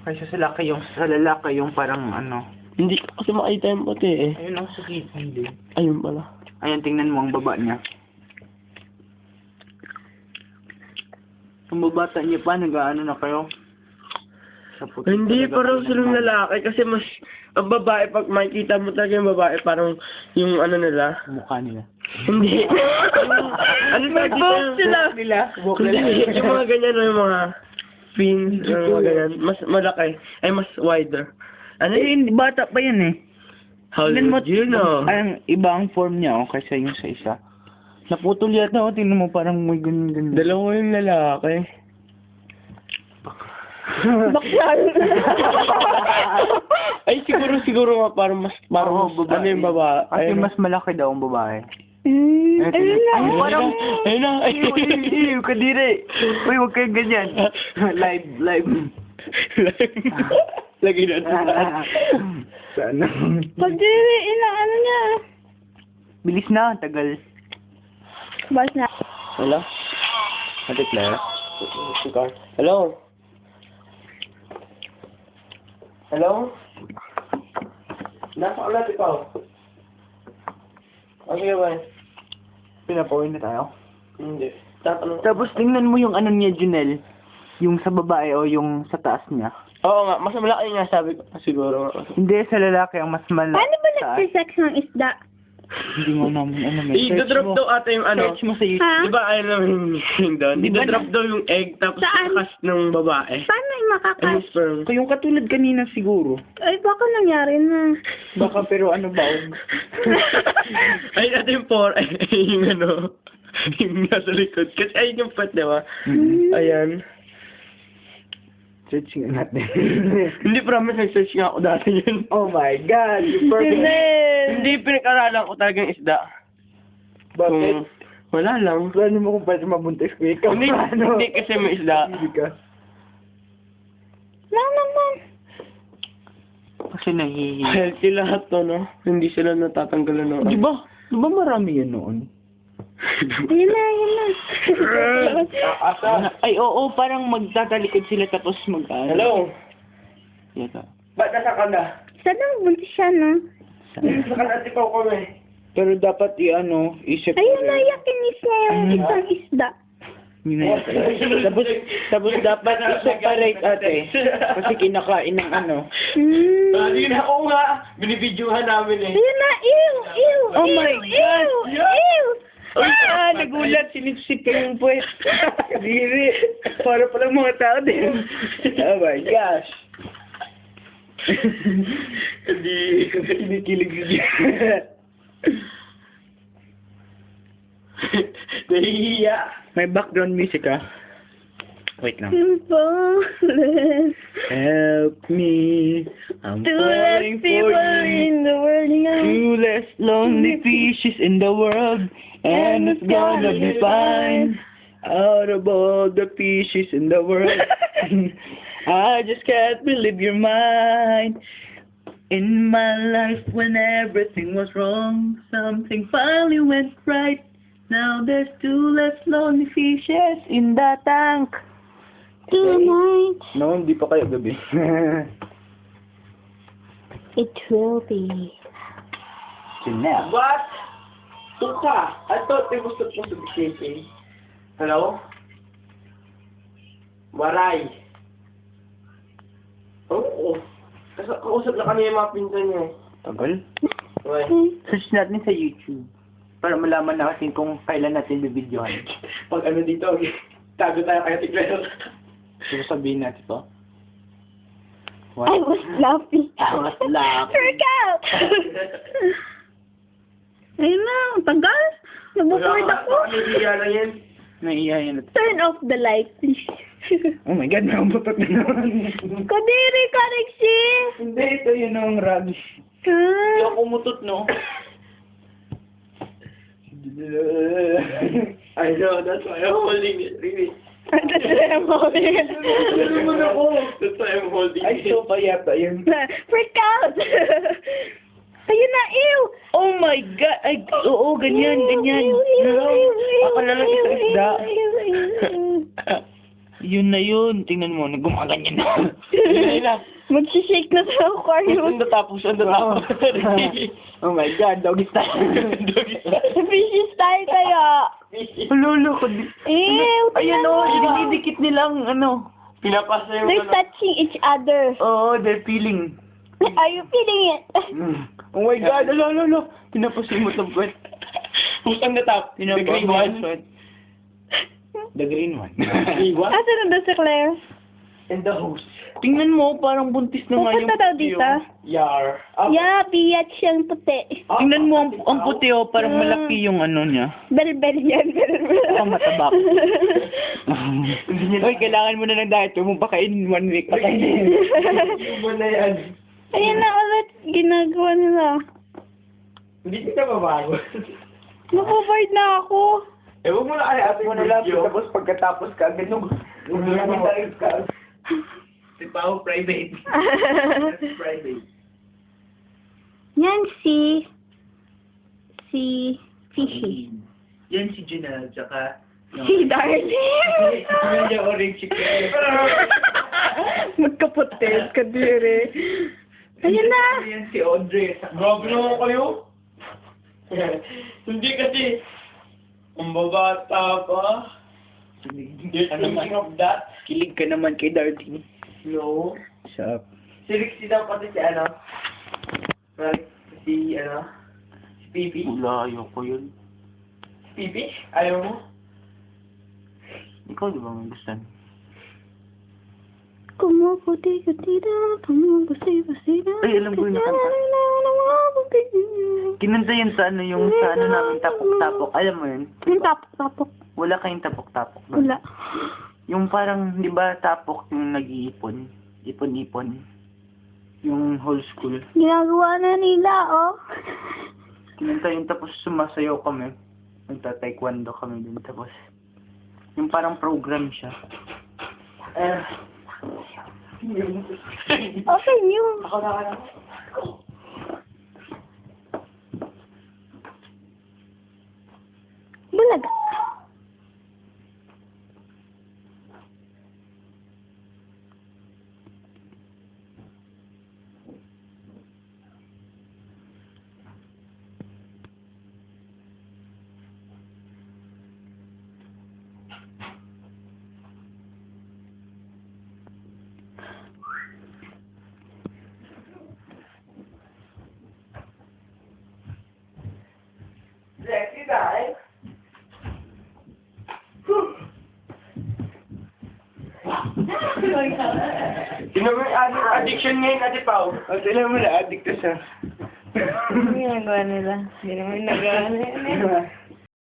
Kaysa sa lalaki yung parang ano. Hindi ko kasi makita yung puti eh. Ayun ang sakit. Hindi. Ayun pala. Ayan, tingnan mo ang baba niya. Ang babata niya pa, nag-ano na kayo? Sa puti Hindi, talaga parang kayo silang ng- lalaki kasi mas, ang babae, pag makikita mo talaga yung babae, parang yung ano nila. Mukha nila. Hindi. Ano tawag dito? Sila. Nila. Buhok Hindi, nila. yung mga ganyan, yung mga fins, yung mga ganyan. Mas malaki. Ay, mas wider. Ano yun? Eh, bata pa yan eh. How Tingnan mo, did you know? Ang iba ang form niya, oh, kaysa yung sa isa. Naputol yata, oh, tingnan mo, parang may ganyan. Dalawa yung lalaki. Bakyan. Ay, siguro nga parang mas, Oo, babae. ano yung babae. Kasi Ayun. mas malaki daw ang babae. Ayun lang. Ay, parang... Ayun na. Ew, kadiri. Uy, huwag kayong ganyan. Live. Lagi na. Sana. Pagdiri, ano niya. Bilis na, tagal. Bas na. Hello? Ate Claire? Hello? Hello? Nasa ulat ikaw? Okay ba? Pinapawin na tayo. Hindi. Tatanong. Tapos tingnan mo yung ano niya, Junel. Yung sa babae o yung sa taas niya. Oo nga, mas malaki nga sabi ko. Siguro nga. Hindi, sa lalaki ang mas malaki. Paano ba nagsisex ng isda? Hindi mo namin ano may I-drop daw ata yung ano. Search mo sa YouTube. Ha? Di ba ayaw namin yung doon? Di ba I-drop daw yung egg tapos Saan? ikas ng babae. Paano yung Ay, makakas? sperm. Yung katulad kanina siguro. Ay, baka nangyari na. Baka pero ano ba? Ay, natin yung ay, yung ano, yung nasa likod. Kasi ayun yung pet, di ba? Ayan. Search nga natin. Hindi, promise, nag-search nga ako dati yun. Oh my God! You perfect. Hindi, pinag-aralan ko talaga yung isda. Bakit? Wala lang. Plano mo kung pwede mabuntis ko ikaw. Hindi, Ano? hindi kasi may isda. Hindi ka. Lang naman. Kasi nahihiya. Healthy lahat to, no? Hindi sila natatanggalan ng... Di ba? Di ba marami yan noon? Ayun na. Ay, oo, parang magtatalikod sila tapos mag... Hello? Yata. Ba't nasa ka na? Sana buntis siya, no? Nasa ka na, ikaw kami. Pero dapat isip Ayun na, yakinis niya yung Ano? isang isda. Yun na yun. Tapos dapat i-separate ate. Kasi kinakain ng ano. Hindi na ako nga. Binibidyohan namin eh. Ayun na, ew. Oh my God! Ew. Uy, nagulat. Sinipsip ka yung puwet. Kadiri. Para palang mga tao din. Oh my gosh. Hindi. Kinikilig siya. Nahihiya. May background music ah. Wait lang. Falling. Help me. I'm Two less falling for people you. in the world now. Two less lonely fishes in the world. And it's gonna be fine. Out of all the fishes in the world. I just can't believe you're mine. In my life when everything was wrong, something finally went right. Now there's two less lonely fishes in the tank. Tonight, No, hindi pa kayo gabi. it will be. Janelle. What? Tuka. I thought they were supposed to be sleeping. Hello? Waray. Oo. Kausap na kami yung mga pinsan niya eh. Tagal. Okay. Search natin sa YouTube. Para malaman natin kung kailan natin bibidyohan. Pag ano dito, tago tayo kaya tiglero. So sabihin natin to. I was laughing. I was laughing. Freak out! Ayun na, ang tagal. Nabuboard ako. Nahihiya lang yan. Naiiyayan natin. Turn off the light, please. Oh my God, may umutot na naman. Kadiri ka, Rexy! Hindi, ito yun ang rubbish. Huh? Yung umutot, no? I know, that's why I'm holding it, really. That's why I'm holding it. Ano mo na ko? That's why I'm holding Ay, it. so pa yata yun. Freak out! Ayun na, ew! Oh my God! Ay, oo, ganyan, ganyan. Ako na lang isang isda. Yun na yun. Tingnan mo, naggumaganyan na. Yun na. Magsishake na sa aquarium. Tapos, tapos. Oh my God, doggy style. Doggy style. Sa fishes tayo kaya. Lolo ko. Ayan o, dinidikit nilang ano. Pinapasa yung They're touching each other. Oo, they're feeling. Are you feeling it? Oh my God, alo. Pinapasimot ng puwet. Who's on the top? The green one? The green one. Iwan? Asa na daw si Claire? And the host. Tingnan mo, parang buntis na nga yung Pupunta daw puti, dito. oh. Yar. Yeah, biyat siyang puti. Tingnan mo, ang puti oh, parang malaki yung ano niya. Bel-bel yan, bel-bel. Ang matabak. Hoy, kailangan mo na ng diet. Huwag mo pakainin 1 week. Pakainin. Iwan na yan. Ayan na ulit, ginagawa nila. Hindi kita mabago. Naku-bored na ako. Eh, huwag mo na kaya At mo na lang, tapos pagkatapos ka, agad nung ka. Si Pao, private. Private. Yan si Fishy. Yan si Junel, tsaka... Si Darling. Yung orange chicken. Magkaputin, kadiri. Ayan na. Yan si Audrey. Grabe naman kayo. Hindi kasi, ang babata pa. You're thinking of that? Kilig ka naman kay Darling. No. Shop. Si Rixie daw pati si ano? Right? Si ano? Si Pipi? Wala, ayoko yun. Pipi? Ayaw mo? Ikaw di ba may gusto? Kumuputi-kutida, kumuputi-kusida. Ay, alam ko yung nakanta. Kinanta yun sa ano, yung sa ano namin, tapok-tapok. Alam mo yun? Yung tapok-tapok. Wala kayong tapok-tapok doon. Wala. Yung parang, di ba, tapok yung nag-iipon? Ipon-ipon. Yung whole school. Ginagawa na nila, oh. Kinanta yun, tapos sumasayaw kami. Nagta-taekwondo kami din, tapos yung parang program siya. Okay, new. Ako na ka na. Bulaga. Sexy time. Sino mo yung addiction ngayon, Ate Pao? At alam mo na, addict ka siya. Ano ginagawa nila? Hindi naman nagawa nila.